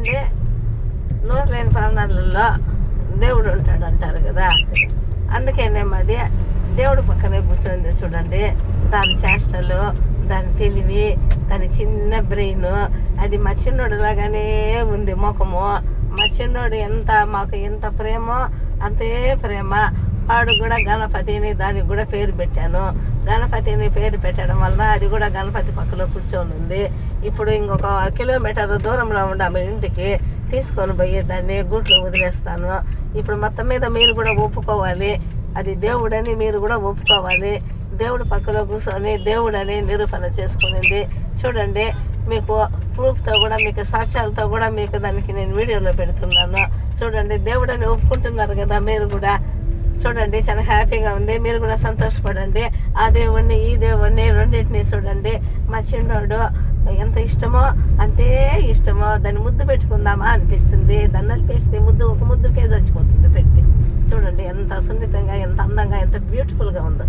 చూడండి, నోరు లేని ప్రాణాలలో దేవుడు ఉంటాడు అంటారు కదా, అందుకే నెమ్మది దేవుడు పక్కనే కూర్చొని చూడండి. దాని చేష్టలు, దాని తెలివి, దాని చిన్న బ్రెయిన్, అది మా చిన్నోడు లాగానే ఉంది ముఖము. మా చిన్నోడు మాకు ఎంత ప్రేమో అంతే ప్రేమ. వాడు కూడా గణపతిని దానికి కూడా పేరు పెట్టాను. గణపతిని పేరు పెట్టడం వల్ల అది కూడా గణపతి పక్కలో కూర్చొని ఉంది. ఇప్పుడు ఇంకొక కిలోమీటర్ దూరంలో ఉండాము ఇంటికి, తీసుకొని పోయి దాన్ని గూట్లో వదిలేస్తాను. ఇప్పుడు మొత్తం మీద మీరు కూడా ఒప్పుకోవాలి, అది దేవుడని మీరు కూడా ఒప్పుకోవాలి. దేవుడు పక్కలో కూర్చొని దేవుడని నిరూపణ చేసుకునింది. చూడండి, మీకు ప్రూఫ్తో కూడా, మీకు సాక్ష్యాలతో కూడా మీకు దానికి నేను వీడియోలో పెడుతున్నాను. చూడండి, దేవుడని ఒప్పుకుంటున్నారు కదా మీరు కూడా. చూడండి, చాలా హ్యాపీగా ఉంది. మీరు కూడా సంతోషపడండి. ఆ దేవుణ్ణి ఈ దేవుణ్ణి రెండింటిని చూడండి. మా చిన్నోడు ఎంత ఇష్టమో అంతే ఇష్టమో. దాన్ని ముద్దు పెట్టుకుందామా అనిపిస్తుంది. దాన్ని నలిపేస్తే ఒక ముద్దుకే చచ్చిపోతుంది పెట్టి. చూడండి ఎంత సున్నితంగా, ఎంత అందంగా, ఎంత బ్యూటిఫుల్గా ఉందో.